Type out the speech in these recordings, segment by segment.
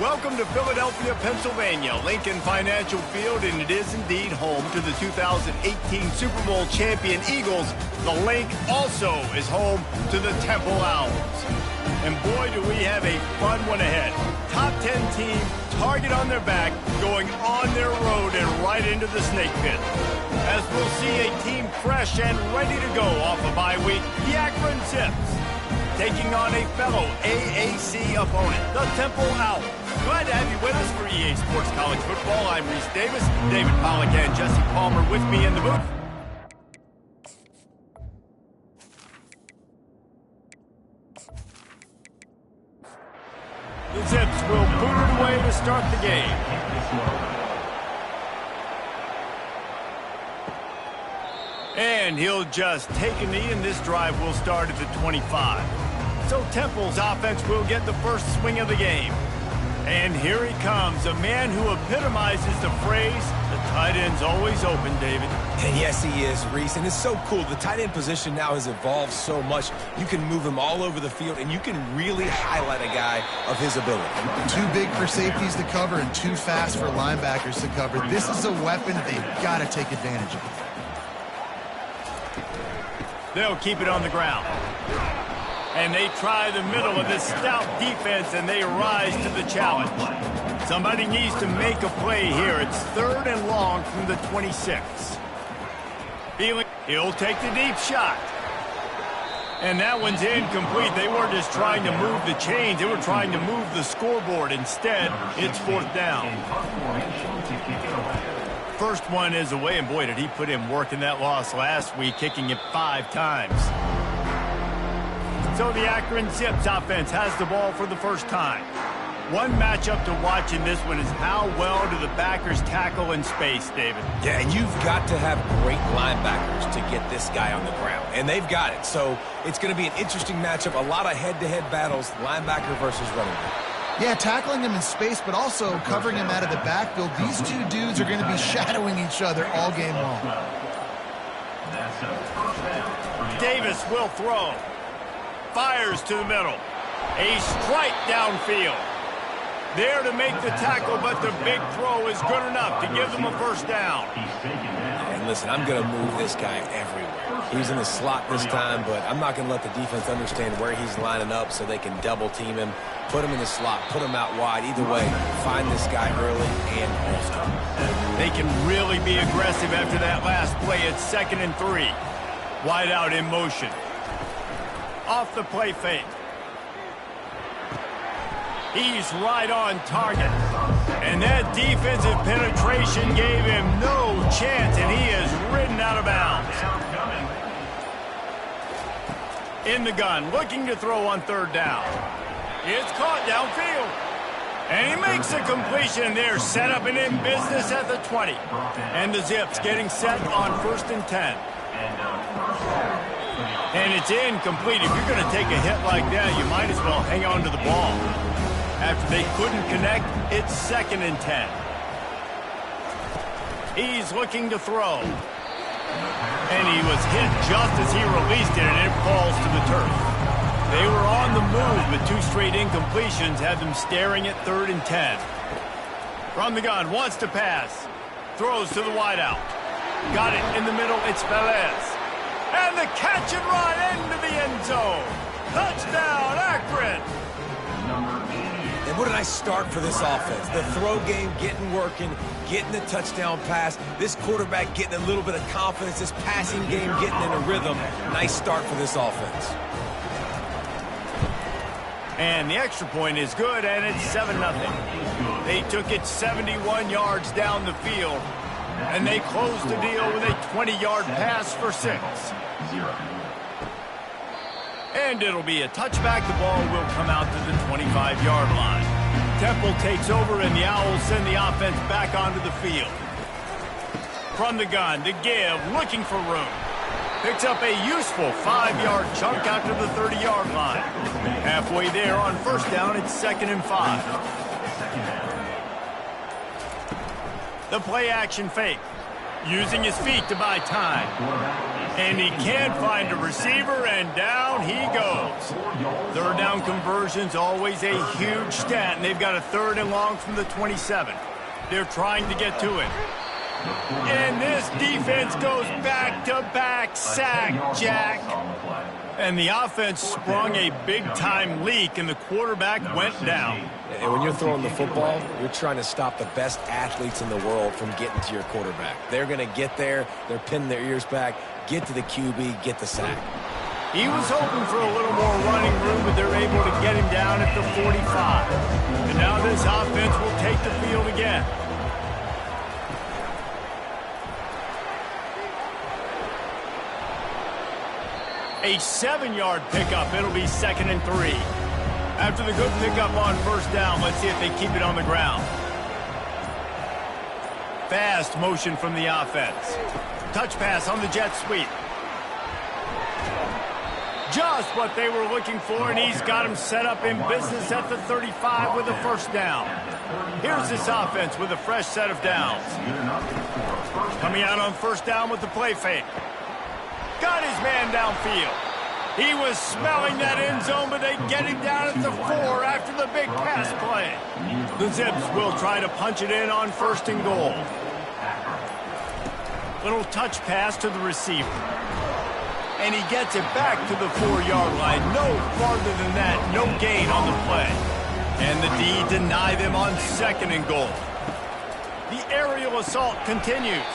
Welcome to Philadelphia, Pennsylvania, Lincoln Financial Field, and it is indeed home to the 2018 Super Bowl champion Eagles. The Link also is home to the Temple Owls. And boy, do we have a fun one ahead. Top 10 team, target on their back, going on their road and right into the snake pit. As we'll see a team fresh and ready to go off a bye week, the Akron Zips, taking on a fellow AAC opponent, the Temple Owls. Glad to have you with us for EA Sports College Football. I'm Reese Davis, David Pollack and Jesse Palmer with me in the booth. The Zips will boot it away to start the game. And he'll just take a knee, and this drive will start at the 25. So Temple's offense will get the first swing of the game. And here he comes, a man who epitomizes the phrase, the tight end's always open, David. And yes, he is, Reese. And it's so cool. The tight end position now has evolved so much. You can move him all over the field, and you can really highlight a guy of his ability. Too big for safeties to cover and too fast for linebackers to cover. This is a weapon they've got to take advantage of. They'll keep it on the ground. And they try the middle of this stout defense, and they rise to the challenge. Somebody needs to make a play here. It's 3rd and long from the 26. He'll take the deep shot. And that one's incomplete. They weren't just trying to move the chains. They were trying to move the scoreboard. Instead, it's 4th down. First one is away, and boy, did he put in work in that loss last week, kicking it 5 times. So the Akron Zips offense has the ball for the first time. One matchup to watch in this one is how well do the backers tackle in space, David. Yeah, and you've got to have great linebackers to get this guy on the ground. And they've got it. So it's going to be an interesting matchup. A lot of head-to-head battles, linebacker versus running back. Yeah, tackling him in space, but also covering him out of the backfield. These two dudes are going to be shadowing each other all game long. Davis will throw. Fires to the middle. A strike downfield. There to make the tackle, but the big throw is good enough to give them a first down. And listen, I'm going to move this guy everywhere. He's in the slot this time, but I'm not going to let the defense understand where he's lining up so they can double team him, put him in the slot, put him out wide. Either way, find this guy early and often. They can really be aggressive after that last play. It's 2nd and 3. Wide out in motion. Off the play fake. He's right on target. And that defensive penetration gave him no chance, and he is ridden out of bounds. In the gun, looking to throw on 3rd down. It's caught downfield. And he makes a completion there, set up and in business at the 20. And the Zips getting set on 1st and 10. And it's incomplete. If you're going to take a hit like that, you might as well hang on to the ball. After they couldn't connect, it's 2nd and 10. He's looking to throw. And he was hit just as he released it, and it falls to the turf. They were on the move, but 2 straight incompletions had them staring at 3rd and 10. From the gun, wants to pass. Throws to the wideout. Got it in the middle, it's Velez. And the catch and run into the end zone. Touchdown, Akron. And what a nice start for this offense. The throw game getting working, getting the touchdown pass. This quarterback getting a little bit of confidence. This passing game getting in a rhythm. Nice start for this offense. And the extra point is good, and it's 7-0. They took it 71 yards down the field, and they closed the deal with a 20-yard pass for 6. And it'll be a touchback. The ball will come out to the 25-yard line. Temple takes over, and the Owls send the offense back onto the field. From the gun, to give, looking for room. Picks up a useful 5-yard chunk out to the 30-yard line. Halfway there on 1st down, it's 2nd and 5. The play action fake. using his feet to buy time. And he can't find a receiver, and down he goes. Third down conversion's always a huge stat, and they've got a 3rd and long from the 27. They're trying to get to it. And this defense goes back-to-back sack, Jack. And the offense sprung a big-time leak, and the quarterback went down. And when you're throwing the football, you're trying to stop the best athletes in the world from getting to your quarterback. They're going to get there. They're pinning their ears back, get to the QB, get the sack. He was hoping for a little more running room, but they're able to get him down at the 45. And now this offense will take the field again. A 7-yard pickup. It'll be 2nd and 3. After the good pickup on 1st down, let's see if they keep it on the ground. Fast motion from the offense. Touch pass on the jet sweep. Just what they were looking for, and he's got him set up in business at the 35 with a 1st down. Here's this offense with a fresh set of downs. Coming out on 1st down with the play fake. Got his man downfield. He was smelling that end zone, but they get him down at the 4 after the big pass play. The Zips will try to punch it in on 1st and goal. Little touch pass to the receiver. And he gets it back to the 4-yard line. No farther than that. No gain on the play. And the D deny them on 2nd and goal. The aerial assault continues.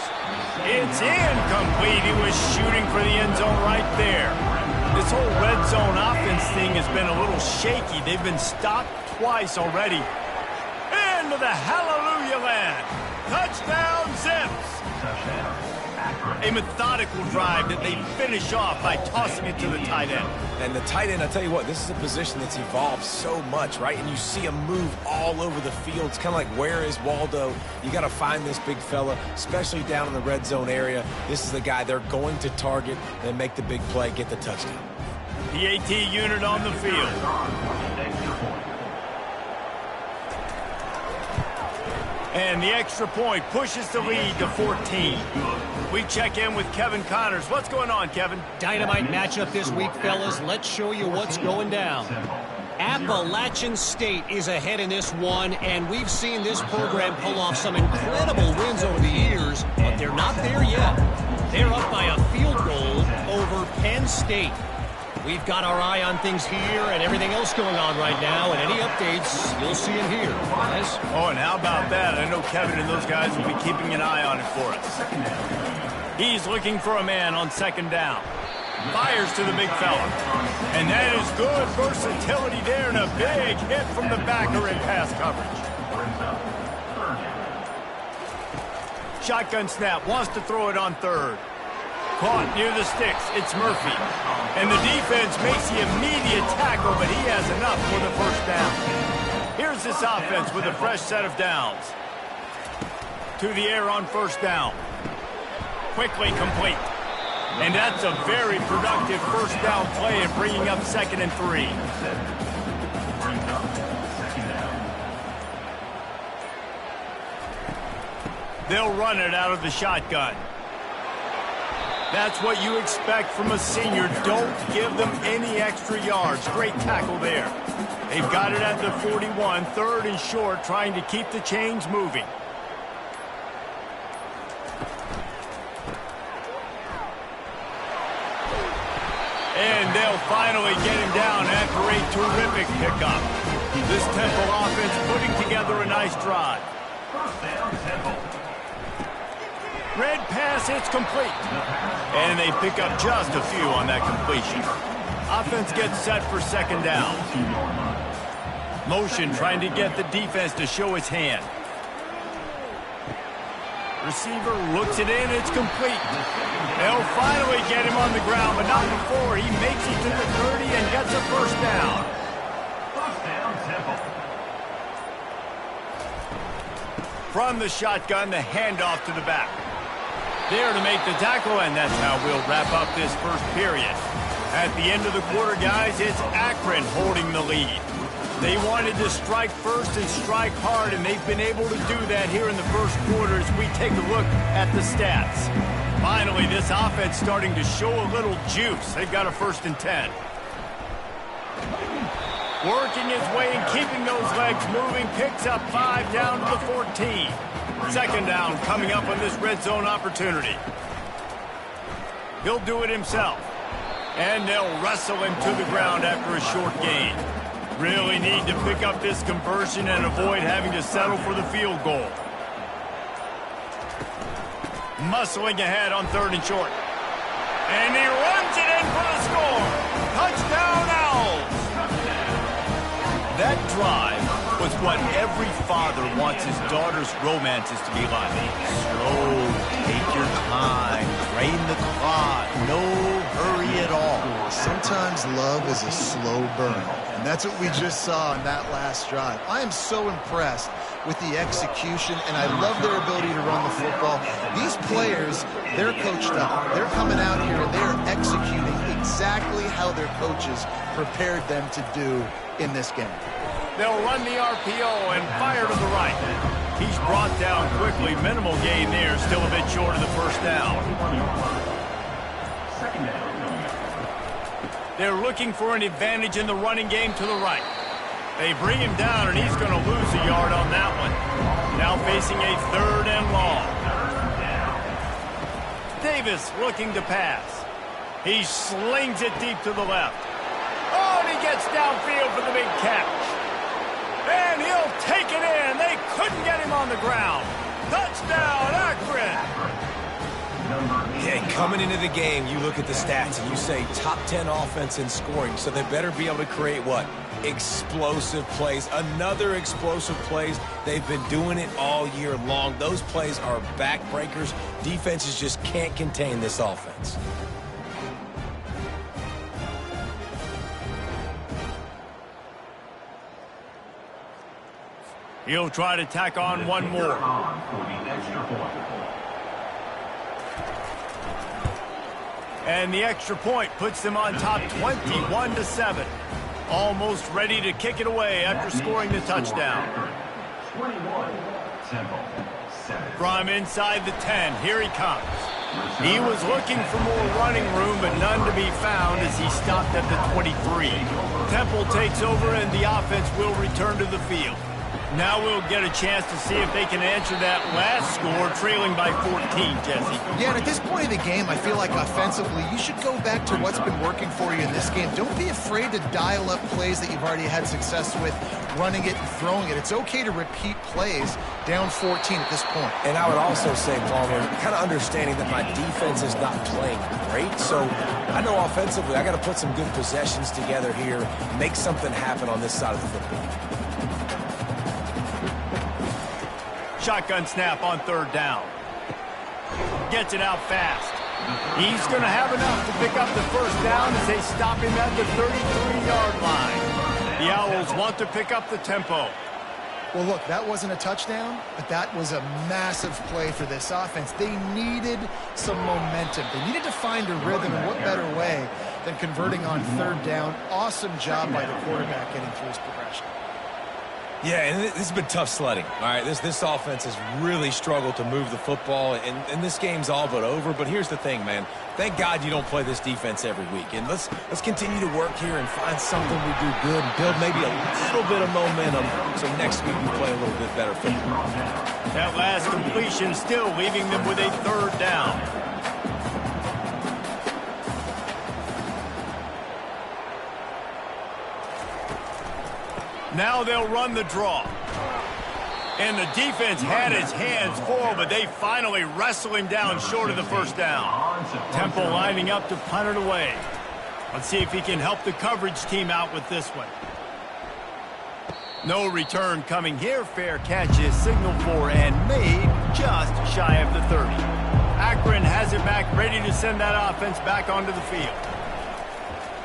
It's incomplete. He was shooting for the end zone right there. This whole red zone offense thing has been a little shaky. They've been stopped twice already. Into the hallelujah land. Touchdown, Zips. A methodical drive that they finish off by tossing it to the tight end. And the tight end, I'll tell you what, this is a position that's evolved so much, right? And you see him move all over the field. It's kind of like, where is Waldo? You got to find this big fella, especially down in the red zone area. This is the guy they're going to target and make the big play, get the touchdown. The AT unit on the field. And the extra point pushes the lead to 14. We check in with Kevin Connors. What's going on, Kevin? Dynamite matchup this week, fellas. Let's show you what's going down. Appalachian State is ahead in this one, and we've seen this program pull off some incredible wins over the years, but they're not there yet. They're up by a field goal over Penn State. We've got our eye on things here and everything else going on right now, and any updates you'll see in here. Guys? Oh, and how about that? I know Kevin and those guys will be keeping an eye on it for us. He's looking for a man on 2nd down. Fires to the big fella. And that is good versatility there, and a big hit from the backer in pass coverage. Shotgun snap, wants to throw it on 3rd. Caught near the sticks. It's Murphy. And the defense makes the immediate tackle, but he has enough for the 1st down. Here's this offense with a fresh set of downs. To the air on 1st down. Quickly complete. And that's a very productive 1st down play and bringing up 2nd and 3. They'll run it out of the shotgun. That's what you expect from a senior. Don't give them any extra yards. Great tackle there. They've got it at the 41, 3rd and short, trying to keep the chains moving. And they'll finally get him down after a terrific pickup. This Temple offense putting together a nice drive. Red pass, it's complete. And they pick up just a few on that completion. Offense gets set for 2nd down. Motion trying to get the defense to show its hand. Receiver looks it in, it's complete. They'll finally get him on the ground, but not before he makes it to the 30 and gets a 1st down. From the shotgun, the handoff to the back. There to make the tackle, and that's how we'll wrap up this 1st period. At the end of the quarter, guys, it's Akron holding the lead. They wanted to strike first and strike hard, and they've been able to do that here in the first quarter as we take a look at the stats. Finally, this offense starting to show a little juice. They've got a 1st and 10. Working his way and keeping those legs moving, picks up 5 down to the 14. 2nd down coming up on this red zone opportunity. He'll do it himself. And they'll wrestle him to the ground after a short gain. Really need to pick up this conversion and avoid having to settle for the field goal. Muscling ahead on 3rd and short. And he runs it in for the score. Touchdown, Owls. That drive was what every father wants his daughter's romances to be like. Slow, take your time, drain the clock, no hurry at all. Sometimes love is a slow burn, and that's what we just saw in that last drive. I am so impressed with the execution, and I love their ability to run the football. These players, they're coached up. They're coming out here, and they're executing exactly how their coaches prepared them to do in this game. They'll run the RPO and fire to the right. He's brought down quickly. Minimal gain there, still a bit short of the 1st down. They're looking for an advantage in the running game to the right. They bring him down, and he's going to lose a yard on that one. Now facing a 3rd and long. Davis looking to pass. He slings it deep to the left. Oh, and he gets downfield for the big catch. And he'll take it in. They couldn't get him on the ground. Touchdown, Akron. Yeah, coming into the game, you look at the stats and you say top 10 offense in scoring, so they better be able to create what? Explosive plays. Another explosive plays. They've been doing it all year long. Those plays are backbreakers. Defenses just can't contain this offense. He'll try to tack on one more. And the extra point puts them on top 21-7. Almost ready to kick it away after scoring the touchdown. From inside the 10, here he comes. He was looking for more running room, but none to be found as he stopped at the 23. Temple takes over, and the offense will return to the field. Now we'll get a chance to see if they can answer that last score, trailing by 14, Jesse. Yeah, and at this point of the game, I feel like offensively, you should go back to what's been working for you in this game. Don't be afraid to dial up plays that you've already had success with, running it and throwing it. It's okay to repeat plays down 14 at this point. And I would also say, Palmer, kind of understanding that my defense is not playing great, so I know offensively I got to put some good possessions together here, make something happen on this side of the football. Shotgun snap on 3rd down. Gets it out fast. He's going to have enough to pick up the 1st down as they stop him at the 33-yard line. The Owls want to pick up the tempo. Well, look, that wasn't a touchdown, but that was a massive play for this offense. They needed some momentum. They needed to find a rhythm, and what better way than converting on 3rd down. Awesome job by the quarterback getting through his progression. Yeah, and this has been tough sledding. All right, this offense has really struggled to move the football, and this game's all but over. But here's the thing, man. Thank God you don't play this defense every week. And let's continue to work here and find something we do good and build maybe a little bit of momentum so next week we play a little bit better football. That last completion still leaving them with a 3rd down. Now they'll run the draw. And the defense had his hands full, but they finally wrestle him down short of the 1st down. Temple lining up to punt it away. Let's see if he can help the coverage team out with this one. No return coming here. Fair catch is signaled for and made just shy of the 30. Akron has it back, ready to send that offense back onto the field.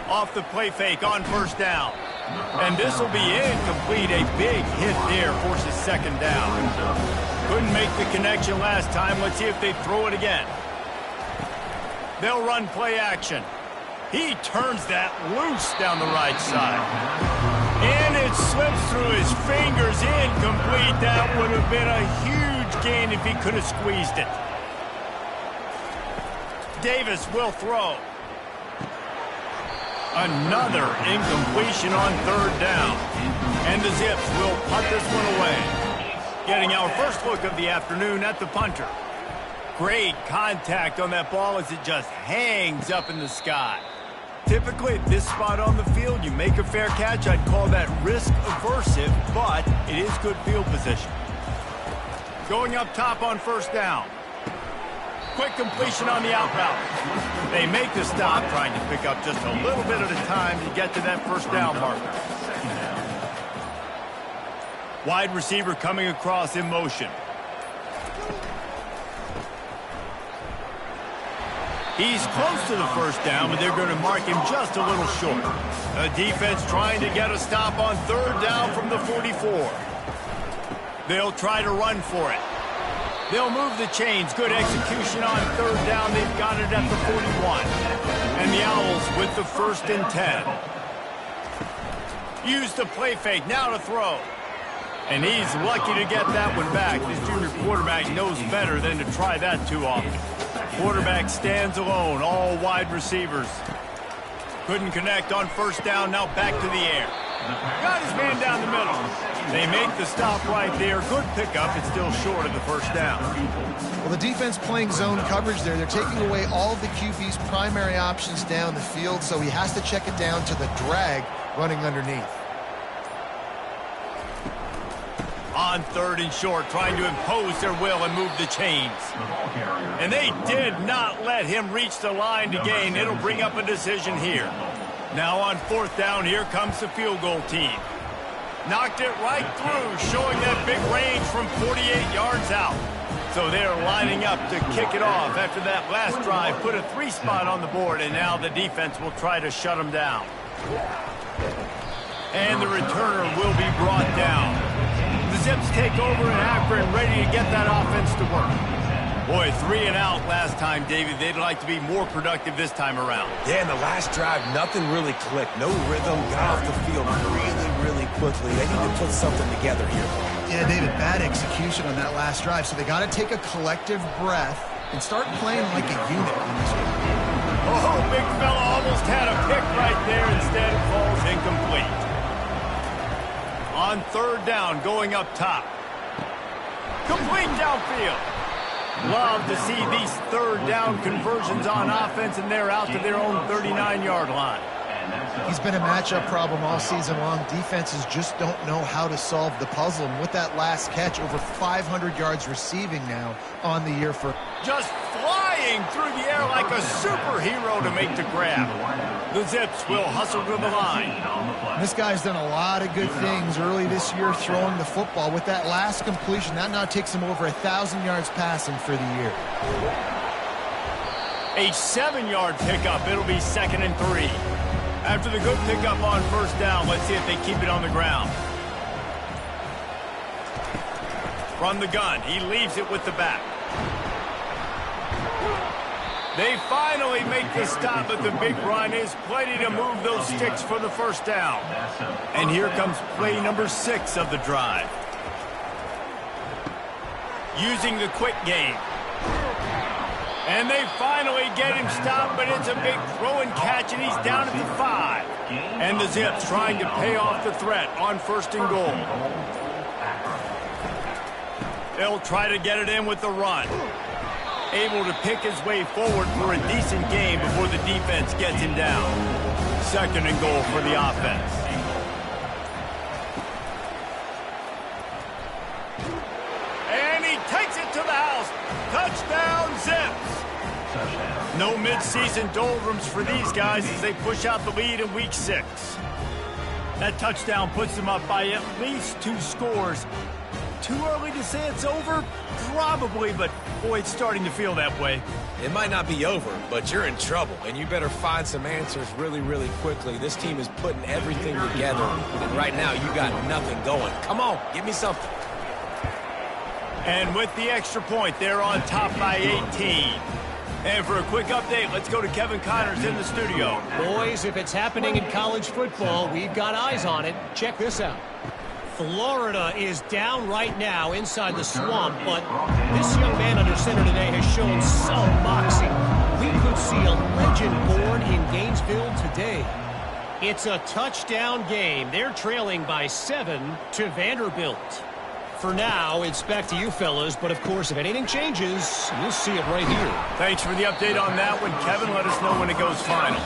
Off the play fake on 1st down. And this will be incomplete. A big hit there forces 2nd down. Couldn't make the connection last time. Let's see if they throw it again. They'll run play action. He turns that loose down the right side. And it's It slips through his fingers, incomplete. That would have been a huge gain if he could have squeezed it. Davis will throw. Another incompletion on third down. And the Zips will punt this one away. Getting our first look of the afternoon at the punter. Great contact on that ball as it just hangs up in the sky. Typically, at this spot on the field, you make a fair catch. I'd call that risk-aversive, but it is good field position. Going up top on first down. Quick completion on the out route. They make the stop, trying to pick up just a little bit at a time to get to that first down marker. Wide receiver coming across in motion. He's close to the first down, but they're going to mark him just a little short. The defense trying to get a stop on third down from the 44. They'll try to run for it. They'll move the chains. Good execution on third down. They've got it at the 41. And the Owls with the 1st and 10. Use the play fake. Now to throw. And he's lucky to get that one back. This junior quarterback knows better than to try that too often. Quarterback stands alone. All wide receivers. Couldn't connect on first down. Now back to the air. Got his man down the middle. They make the stop right there. Good pickup. It's still short of the first down. Well, the defense playing zone coverage there. They're taking away all of the QB's primary options down the field, so he has to check it down to the drag running underneath. On third and short, trying to impose their will and move the chains. And they did not let him reach the line to gain. It'll bring up a decision here. Now on fourth down, here comes the field goal team. Knocked it right through, showing that big range from 48 yards out. So they're lining up to kick it off after that last drive. Put a 3 spot on the board, and now the defense will try to shut them down. And the returner will be brought down. The Zips take over in Akron, ready to get that offense to work. Boy, 3 and out last time, David. They'd like to be more productive this time around. Yeah, in the last drive, nothing really clicked. No rhythm, got off the field really quickly. They need to put something together here. Yeah, David, bad execution on that last drive. So they got to take a collective breath and start playing like a unit on this one. Oh, big fella almost had a pick right there. Instead, it falls incomplete. On third down, going up top. Complete downfield. Love to see these third down conversions on offense, and they're out to their own 39-yard line. He's been a matchup problem all season long. Defenses just don't know how to solve the puzzle. And with that last catch, over 500 yards receiving now on the year for... Just flying through the air like a superhero to make the grab. The Zips will hustle to the line. This guy's done a lot of good things early this year throwing the football. With that last completion, that now takes him over 1,000 yards passing for the year. A 7-yard pickup. It'll be 2nd and 3. After the good pickup on first down, let's see if they keep it on the ground. From the gun, he leaves it with the back. They finally make the stop, but the big run is plenty to move those sticks for the first down. And here comes play number 6 of the drive. Using the quick game. And they finally get him stopped, but it's a big throw and catch, and he's down at the 5. And the Zips trying to pay off the threat on 1st and goal. They'll try to get it in with the run. Able to pick his way forward for a decent game before the defense gets him down. 2nd and goal for the offense. And he takes it to the house. Touchdown, Zips. No midseason doldrums for these guys as they push out the lead in week 6. That touchdown puts them up by at least 2 scores. Too early to say it's over? Probably, but boy, it's starting to feel that way. It might not be over, but you're in trouble, and you better find some answers really quickly. This team is putting everything together, and right now you got nothing going. Come on, give me something. And with the extra point, they're on top by 18. And for a quick update, let's go to Kevin Connors in the studio. Boys, if it's happening in college football, we've got eyes on it. Check this out. Florida is down right now inside the swamp, but this young man under center today has shown some moxie. We could see a legend born in Gainesville today. It's a touchdown game. They're trailing by 7 to Vanderbilt. For now, it's back to you fellas, but of course, if anything changes, you'll see it right here. Thanks for the update on that one, Kevin. Let us know when it goes final.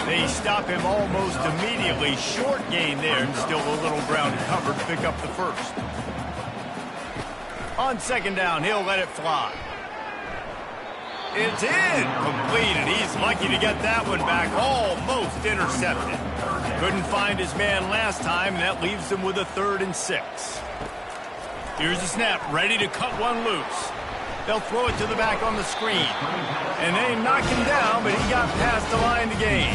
They stop him almost immediately. Short gain there, and still a little ground covered to pick up the first. On second down, he'll let it fly. It's in. Completed. He's lucky to get that one back. Almost intercepted. Couldn't find his man last time, and that leaves him with a 3rd and 6. Here's the snap, ready to cut one loose. They'll throw it to the back on the screen. And they knock him down, but he got past the line to gain.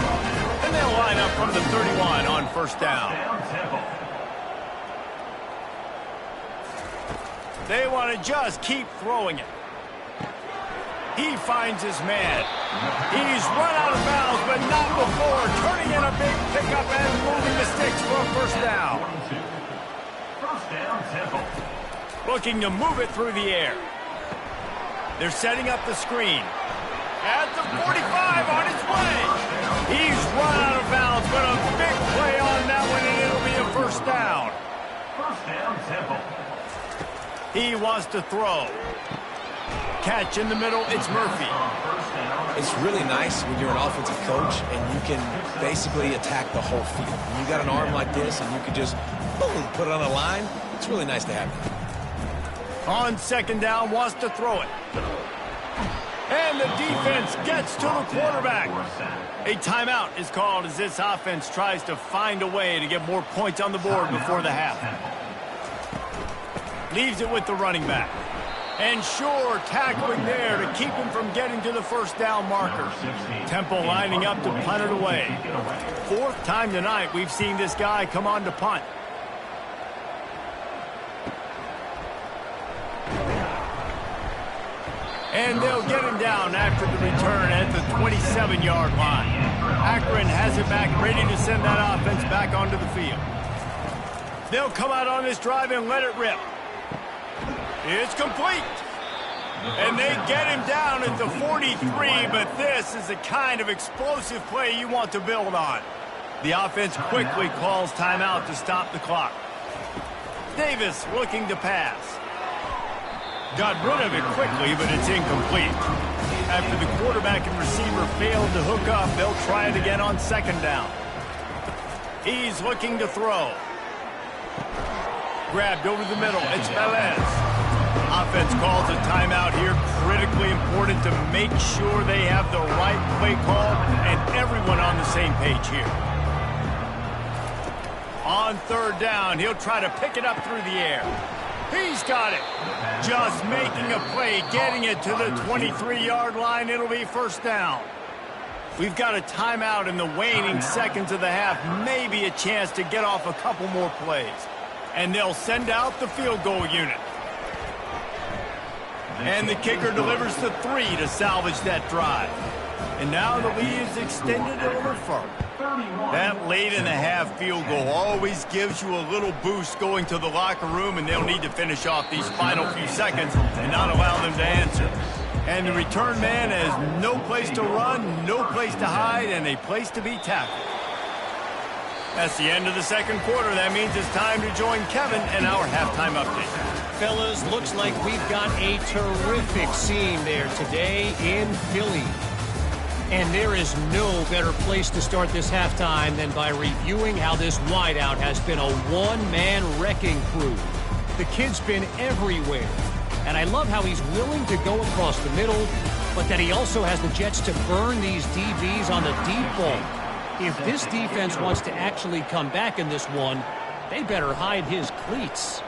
And they'll line up from the 31 on first down. They want to just keep throwing it. He finds his man. He's run out of bounds, but not before. Turning in a big pickup and moving the sticks for a first down. First down, Temple. Looking to move it through the air. They're setting up the screen. At the 45 on its way. He's run out of bounds, but a big play on that one, and it'll be a first down. First down, Temple. He wants to throw. Catch in the middle, it's Murphy. It's really nice when you're an offensive coach and you can basically attack the whole field. When you got an arm like this and you can just, boom, put it on a line, it's really nice to have it. On second down, wants to throw it. And the defense gets to the quarterback. A timeout is called as this offense tries to find a way to get more points on the board before the half. Leaves it with the running back. And sure, tackling there to keep him from getting to the first down marker. Temple lining up to punt it away. 4th time tonight we've seen this guy come on to punt. And they'll get him down after the return at the 27-yard line. Akron has it back, ready to send that offense back onto the field. They'll come out on this drive and let it rip. It's complete. And they get him down at the 43, but this is the kind of explosive play you want to build on. The offense quickly calls timeout to stop the clock. Davis looking to pass. Got rid of it quickly, but it's incomplete. After the quarterback and receiver failed to hook up, they'll try it again on second down. He's looking to throw. Grabbed over the middle. It's Velez. Offense calls a timeout here. Critically important to make sure they have the right play call and everyone on the same page here. On third down, he'll try to pick it up through the air. He's got it. Just making a play, getting it to the 23-yard line. It'll be first down. We've got a timeout in the waning seconds of the half. Maybe a chance to get off a couple more plays. And they'll send out the field goal unit. And the kicker delivers the 3 to salvage that drive. And now the lead is extended a little further. That late in the half field goal always gives you a little boost going to the locker room, and they'll need to finish off these final few seconds and not allow them to answer. And the return man has no place to run, no place to hide, and a place to be tackled. That's the end of the second quarter. That means it's time to join Kevin and our halftime update. Fellas, looks like we've got a terrific scene there today in Philly. And there is no better place to start this halftime than by reviewing how this wideout has been a one-man wrecking crew. The kid's been everywhere. And I love how he's willing to go across the middle, but that he also has the jets to burn these DBs on the deep ball. If this defense wants to actually come back in this one, they better hide his cleats.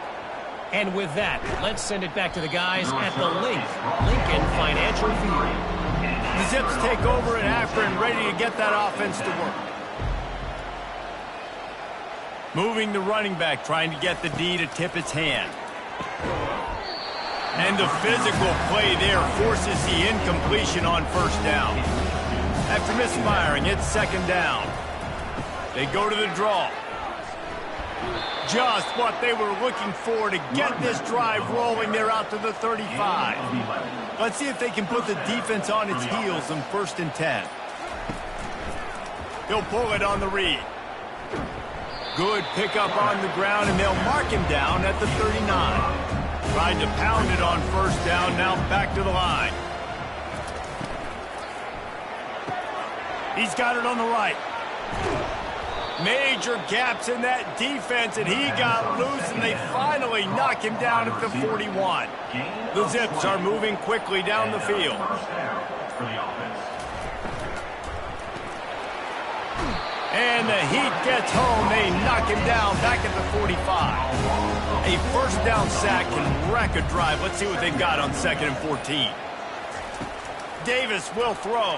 And with that, let's send it back to the guys at the Lincoln Financial Field. The Zips take over at Akron, ready to get that offense to work. Moving the running back, trying to get the D to tip its hand. And the physical play there forces the incompletion on first down. After misfiring, it's second down. They go to the draw. Just what they were looking for to get this drive rolling. They're out to the 35. Let's see if they can put the defense on its heels on 1st and 10. He'll pull it on the read. Good pickup on the ground, and they'll mark him down at the 39. Tried to pound it on first down, now back to the line. He's got it on the right. Major gaps in that defense, and he got loose, and they finally knock him down at the 41. The Zips are moving quickly down the field. And the Heat gets home. They knock him down back at the 45. A first down sack can wreck a drive. Let's see what they've got on 2nd and 14. Davis will throw.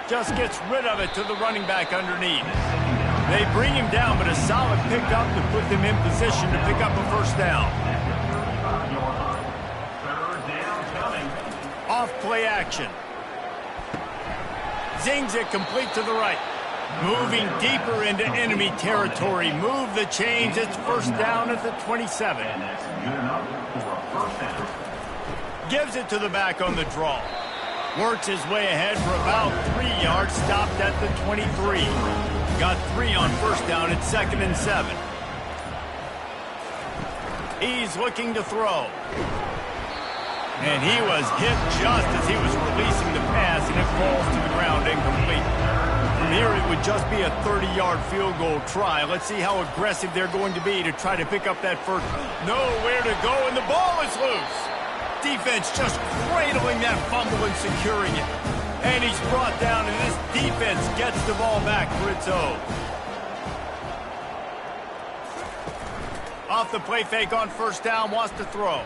Just gets rid of it to the running back underneath. They bring him down, but a solid pickup to put them in position to pick up a first down. Off play action. Zings it complete to the right. Moving deeper into enemy territory. Move the chains. It's first down at the 27. Gives it to the back on the draw. Works his way ahead for about 3 yards. Stopped at the 23. Got 3 on first down at 2nd and 7. He's looking to throw. And he was hit just as he was releasing the pass, and it falls to the ground incomplete. From here, it would just be a 30-yard field goal try. Let's see how aggressive they're going to be to try to pick up that first. Nowhere to go, and the ball is loose. Defense just cradling that fumble and securing it. And he's brought down, and this defense gets the ball back for its own. Off the play fake on first down, wants to throw.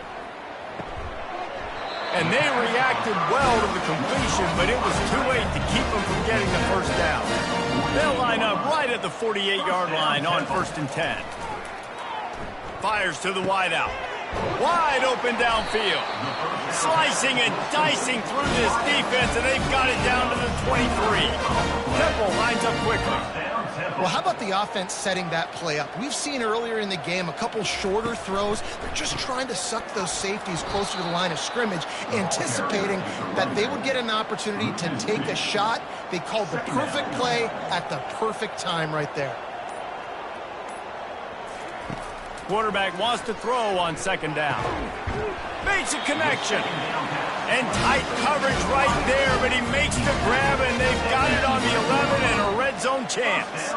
And they reacted well to the completion, but it was too late to keep them from getting the first down. They'll line up right at the 48-yard line on 1st and 10. Fires to the wideout. Wide open downfield. Slicing and dicing through this defense, and they've got it down to the 23. Temple lines up quickly. Well, how about the offense setting that play up? We've seen earlier in the game a couple shorter throws. They're just trying to suck those safeties closer to the line of scrimmage, anticipating that they would get an opportunity to take a shot. They called the perfect play at the perfect time right there. Quarterback wants to throw on 2nd down. Makes a connection. And tight coverage right there, but he makes the grab, and they've got it on the 11 and a red zone chance.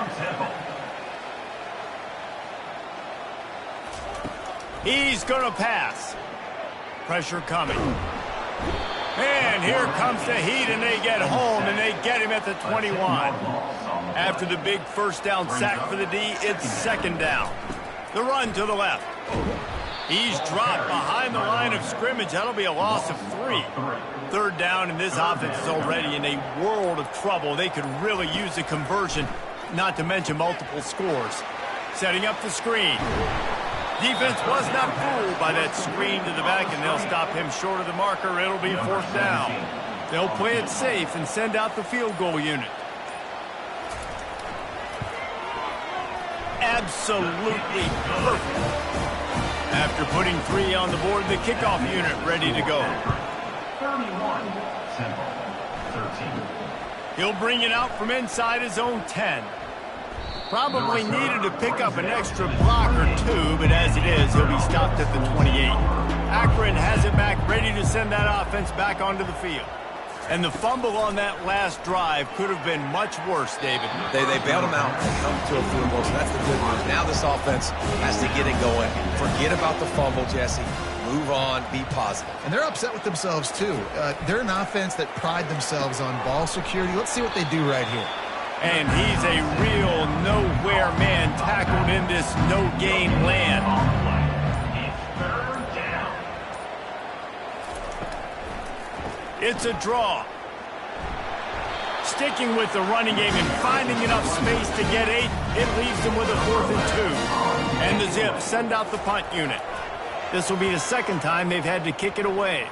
He's going to pass. Pressure coming. And here comes the Heat, and they get home, and they get him at the 21. After the big first down sack for the D, it's 2nd down. The run to the left. He's dropped behind the line of scrimmage. That'll be a loss of 3. 3rd down, and this offense is already in a world of trouble. They could really use a conversion, not to mention multiple scores. Setting up the screen. Defense was not fooled by that screen to the back, and they'll stop him short of the marker. It'll be 4th down. They'll play it safe and send out the field goal unit. Absolutely perfect. After putting 3 on the board, the kickoff unit ready to go. 31, 13. He'll bring it out from inside his own 10. Probably needed to pick up an extra block or 2, but as it is, he'll be stopped at the 28. Akron has it back, ready to send that offense back onto the field. And the fumble on that last drive could have been much worse, David. They bailed him out and come to a field goal, so that's the good news. Now this offense has to get it going. Forget about the fumble, Jesse. Move on, be positive. And they're upset with themselves, too. They're an offense that pride themselves on ball security. Let's see what they do right here. And he's a real nowhere man tackled in this no-gain land. It's a draw. Sticking with the running game and finding enough space to get 8, it leaves them with a 4th and 2. And the Zips send out the punt unit. This will be the second time they've had to kick it away.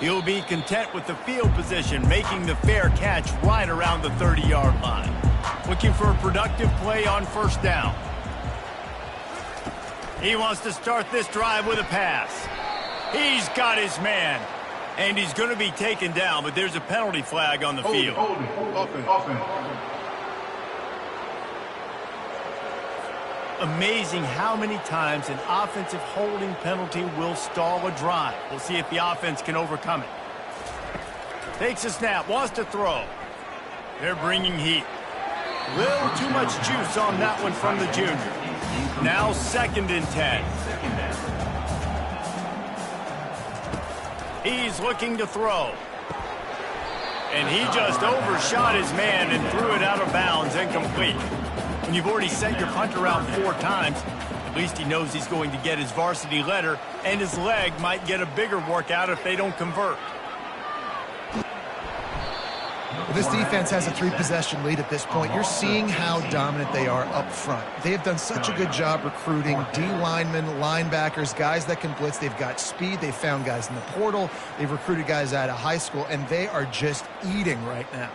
He'll be content with the field position, making the fair catch right around the 30-yard line. Looking for a productive play on first down. He wants to start this drive with a pass. He's got his man. And he's going to be taken down, but there's a penalty flag on the field. Amazing how many times an offensive holding penalty will stall a drive. We'll see if the offense can overcome it. Takes a snap, wants to throw. They're bringing heat. Little too much juice on that one from the junior. Now 2nd and 10. He's looking to throw. And he just overshot his man and threw it out of bounds, incomplete. When you've already sent your punter out 4 times, at least he knows he's going to get his varsity letter, and his leg might get a bigger workout if they don't convert. This defense has a 3-possession lead at this point. You're seeing how dominant they are up front. They have done such a good job recruiting D-linemen, linebackers, guys that can blitz. They've got speed. They've found guys in the portal. They've recruited guys out of high school, and they are just eating right now.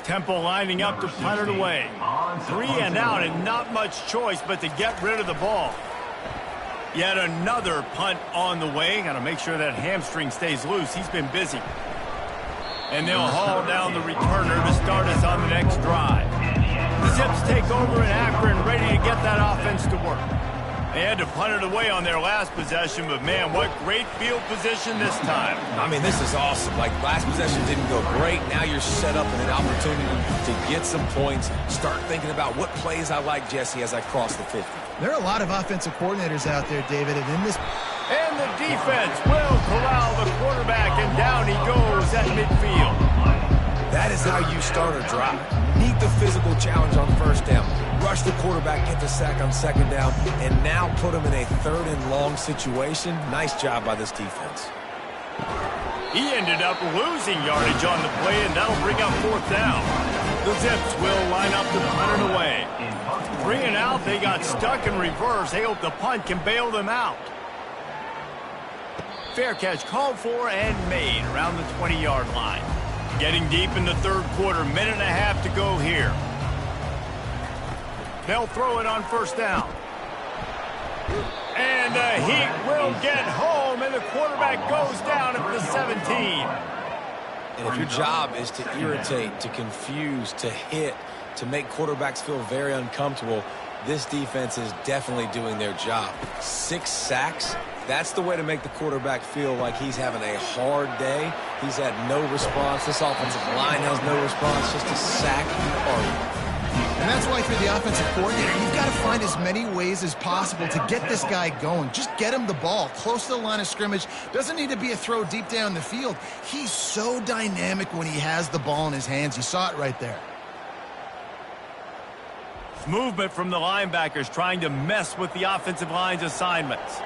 Temple lining up to punt it away. 3 and out, and not much choice but to get rid of the ball. Yet another punt on the way. Got to make sure that hamstring stays loose. He's been busy. And they'll haul down the returner to start us on the next drive. The Zips take over in Akron, ready to get that offense to work. They had to punt it away on their last possession, but man, what great field position this time. I mean, this is awesome. Like, last possession didn't go great. Now you're set up in an opportunity to get some points. Start thinking about what plays I like, Jesse, as I cross the 50. There are a lot of offensive coordinators out there, David, and in this... And the defense will corral the quarterback, and down he goes at midfield. That is how you start a drive. Meet the physical challenge on first down. Rush the quarterback, get the sack on second down, and now put him in a 3rd and long situation. Nice job by this defense. He ended up losing yardage on the play, and that'll bring up 4th down. The Zips will line up to punt it away. Bringing out, they got stuck in reverse. They hope the punt can bail them out. Fair catch called for and made around the 20-yard line. Getting deep in the 3rd quarter, minute and a half to go here. They'll throw it on first down. And the Heat will get home, and the quarterback goes down at the 17. And if your job is to irritate, to confuse, to hit, to make quarterbacks feel very uncomfortable, this defense is definitely doing their job. 6 sacks. That's the way to make the quarterback feel like he's having a hard day. He's had no response. This offensive line has no response. Just a sack party. And that's why, if you're the offensive coordinator, you've got to find as many ways as possible to get this guy going. Just get him the ball close to the line of scrimmage. Doesn't need to be a throw deep down the field. He's so dynamic when he has the ball in his hands. You saw it right there. Movement from the linebackers trying to mess with the offensive line's assignments.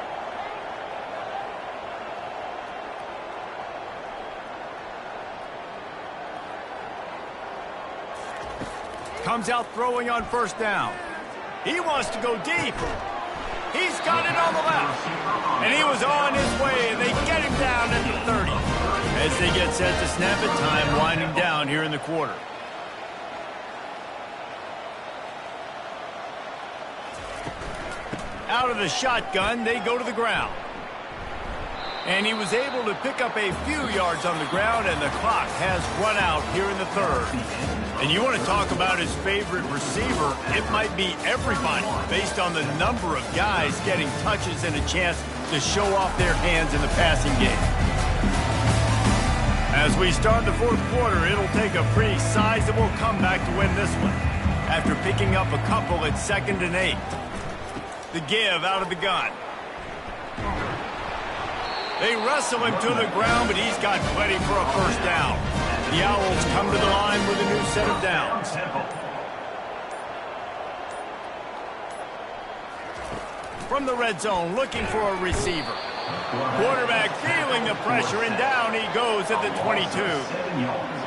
Comes out throwing on first down. He wants to go deep. He's got it on the left. And he was on his way, and they get him down at the 30. As they get set to snap it, time winding down here in the quarter. Out of the shotgun, they go to the ground. And he was able to pick up a few yards on the ground, and the clock has run out here in the 3rd. And you want to talk about his favorite receiver, it might be everybody, based on the number of guys getting touches and a chance to show off their hands in the passing game. As we start the 4th quarter, it'll take a pretty sizable comeback to win this one. After picking up a couple at 2nd and 8. The give out of the gun. They wrestle him to the ground, but he's got plenty for a first down. The Owls come to the line with a new set of downs. From the red zone, looking for a receiver. Quarterback feeling the pressure, and down he goes at the 22.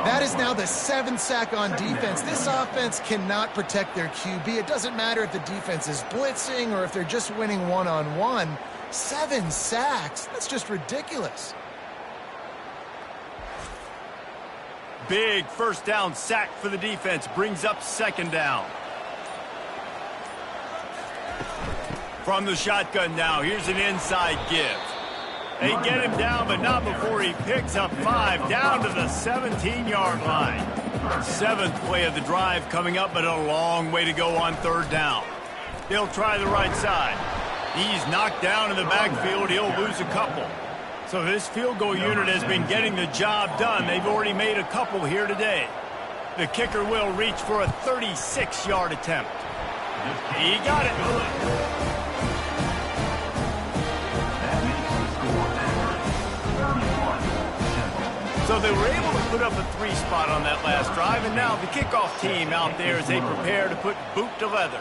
That is now the 7th sack on defense. This offense cannot protect their QB. It doesn't matter if the defense is blitzing or if they're just winning one-on-one. 7 sacks, that's just ridiculous. Big first down sack for the defense, brings up 2nd down. From the shotgun now, here's an inside give. They get him down, but not before he picks up 5, down to the 17-yard line. 7th play of the drive coming up, but a long way to go on 3rd down. They'll try the right side. He's knocked down in the backfield. He'll lose a couple. So this field goal unit has been getting the job done. They've already made a couple here today. The kicker will reach for a 36-yard attempt. He got it. So they were able to put up a 3 spot on that last drive, and now the kickoff team out there as they prepare to put boot to leather.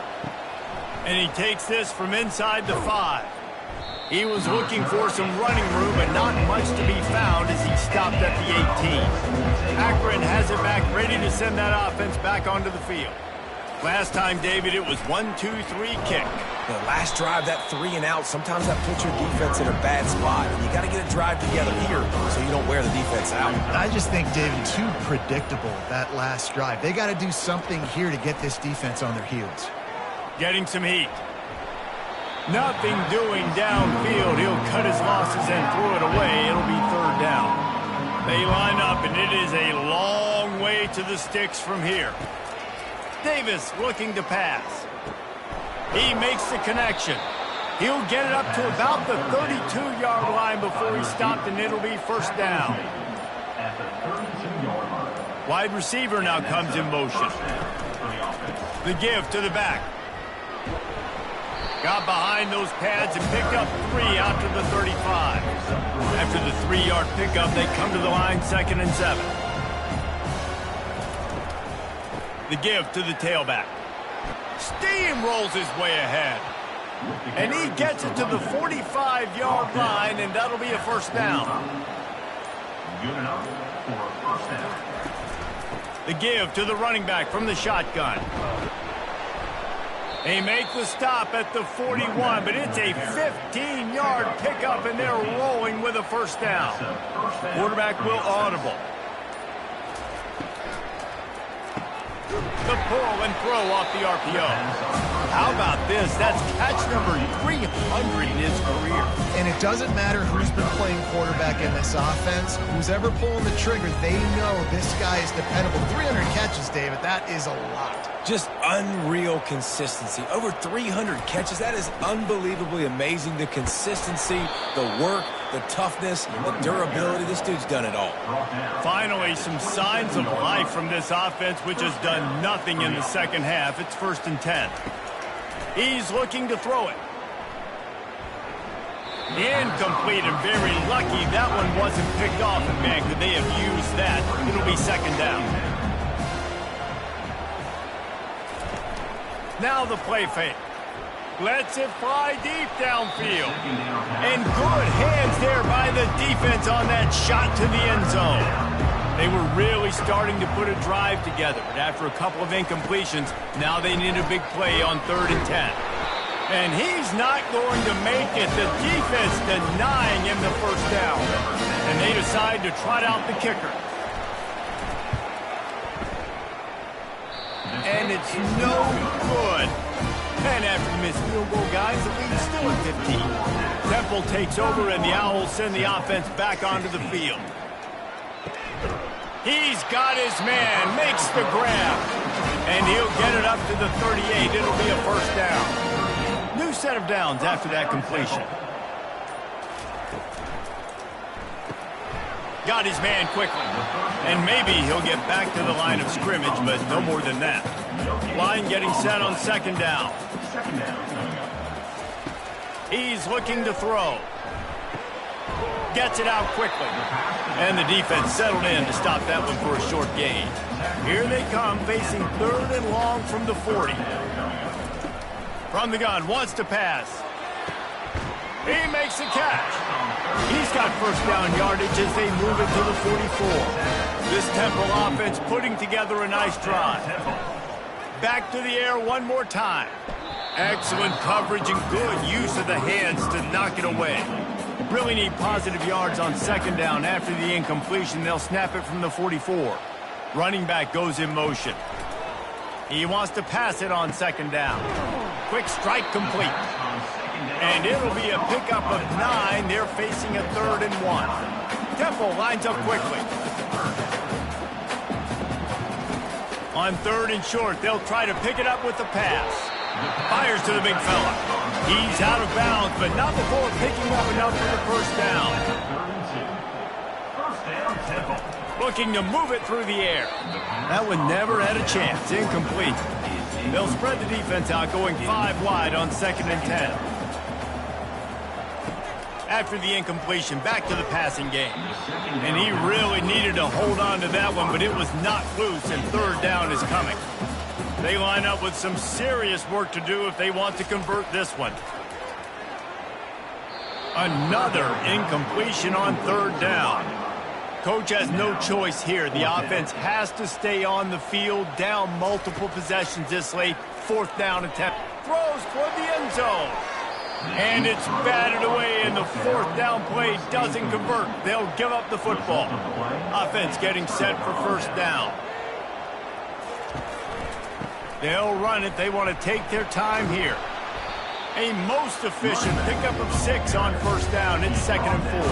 And he takes this from inside the 5. He was looking for some running room, but not much to be found as he stopped at the 18. Akron has it back, ready to send that offense back onto the field. Last time, David, it was 1-2-3 kick. The last drive, that 3 and out, sometimes that puts your defense in a bad spot. And you got to get a drive together here so you don't wear the defense out. I just think, David, too predictable, that last drive. They got to do something here to get this defense on their heels. Getting some heat. Nothing doing downfield. He'll cut his losses and throw it away. It'll be 3rd down. They line up, and it is a long way to the sticks from here. Davis looking to pass. He makes the connection. He'll get it up to about the 32-yard line before he's stopped, and it'll be 1st down. Wide receiver now comes in motion. The give to the back. Got behind those pads and picked up 3 out to the 35. After the 3-yard pickup, they come to the line 2nd and 7. The give to the tailback. Steamrolls his way ahead. And he gets it to the 45-yard line, and that'll be a 1st down. The give to the running back from the shotgun. They make the stop at the 41, but it's a 15-yard pickup, and they're rolling with a 1st down. Quarterback will audible. The pull and throw off the RPO. How about this? That's catch number 300 in his career. And it doesn't matter who's been playing quarterback in this offense. Who's ever pulling the trigger, they know this guy is dependable. 300 catches, David, that is a lot. Just unreal consistency. Over 300 catches. That is unbelievably amazing. The consistency, the work, the toughness, the durability. This dude's done it all. Finally, some signs of life from this offense, which has done nothing in the 2nd half. It's 1st and 10. He's looking to throw it. Incomplete, and very lucky that one wasn't picked off. And man, could they have used that? It'll be 2nd down. Now the play fake. Lets it fly deep downfield. And good hands there by the defense on that shot to the end zone. They were really starting to put a drive together, but after a couple of incompletions, now they need a big play on 3rd and 10. And he's not going to make it. The defense denying him the 1st down. And they decide to trot out the kicker. And it's no good. And after the missed field goal, guys, the lead is still at 15. Temple takes over, and the Owls send the offense back onto the field. He's got his man, makes the grab. And he'll get it up to the 38. It'll be a 1st down. New set of downs after that completion. Got his man quickly. And maybe he'll get back to the line of scrimmage, but no more than that. Line getting set on 2nd down. He's looking to throw. Gets it out quickly. And the defense settled in to stop that one for a short gain. Here they come, facing 3rd and long from the 40. From the gun, wants to pass. He makes the catch. He's got first down yardage as they move it to the 44. This Temple offense putting together a nice drive. Back to the air one more time. Excellent coverage and good use of the hands to knock it away. Really need positive yards on second down. After the incompletion, they'll snap it from the 44. Running back goes in motion. He wants to pass it on second down. Quick strike complete. And it'll be a pickup of 9. They're facing a 3rd and 1. Temple lines up quickly. On 3rd and short, they'll try to pick it up with the pass. Fires to the big fella. He's out of bounds, but not before picking up enough for the first down. Looking to move it through the air. That one never had a chance. Incomplete. They'll spread the defense out, going 5 wide on 2nd and 10. After the incompletion, back to the passing game. And he really needed to hold on to that one, but it was not loose, and 3rd down is coming. They line up with some serious work to do if they want to convert this one. Another incompletion on 3rd down. Coach has no choice here. The offense has to stay on the field, down multiple possessions this late. 4th down attempt. Throws toward the end zone. And it's batted away, and the 4th down play doesn't convert. They'll give up the football. Offense getting set for first down. They'll run it. They want to take their time here. A most efficient pickup of 6 on first down. It's 2nd and 4.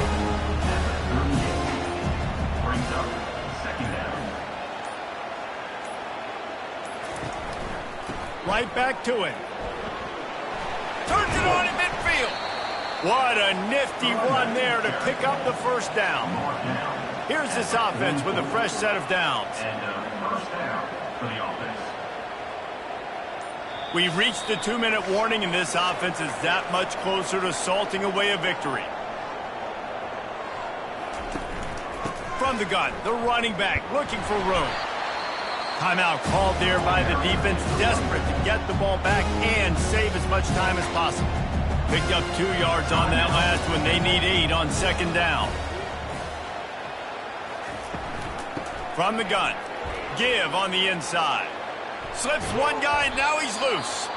Right back to it. Turns it on in midfield. What a nifty run there to pick up the first down. Here's this offense with a fresh set of downs. We've reached the 2-minute warning, and this offense is that much closer to salting away a victory. From the gun, the running back looking for room. Timeout called there by the defense, desperate to get the ball back and save as much time as possible. Picked up 2 yards on that last one. They need 8 on second down. From the gun, give on the inside. Slips one guy, and now he's loose.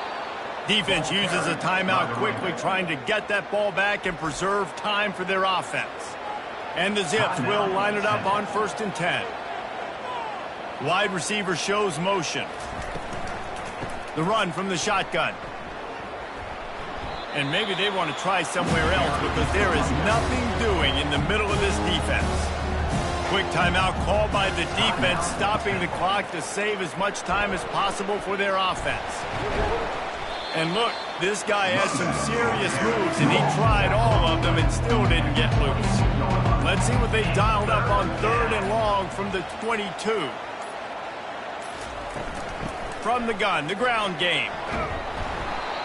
Defense uses a timeout quickly, trying to get that ball back and preserve time for their offense. And the Zips will line it up on 1st and 10. Wide receiver shows motion. The run from the shotgun. And maybe they want to try somewhere else because there is nothing doing in the middle of this defense. Quick timeout called by the defense, stopping the clock to save as much time as possible for their offense. And look, this guy has some serious moves, and he tried all of them and still didn't get loose. Let's see what they dialed up on 3rd and long from the 22. From the gun, the ground game.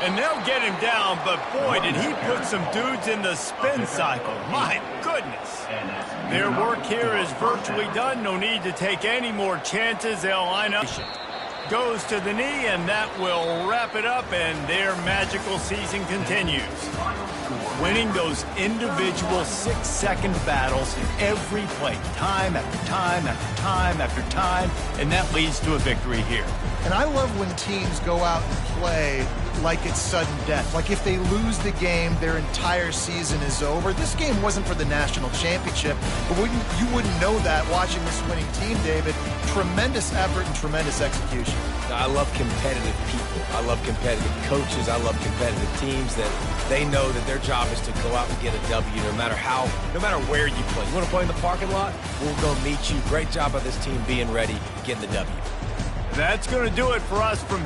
And they'll get him down, but boy, did he put some dudes in the spin cycle. My goodness. Their work here is virtually done. No need to take any more chances. They'll line up. Goes to the knee, and that will wrap it up, and their magical season continues. Winning those individual 6-second battles every play, time after time after time after time, and that leads to a victory here. And I love when teams go out and play like it's sudden death. Like if they lose the game, their entire season is over. This game wasn't for the national championship, but you wouldn't know that watching this winning team, David. Tremendous effort and tremendous execution. I love competitive people. I love competitive coaches. I love competitive teams that they know that their job is to go out and get a W no matter where you play. You want to play in the parking lot? We'll go meet you. Great job by this team being ready, getting the W. That's going to do it for us from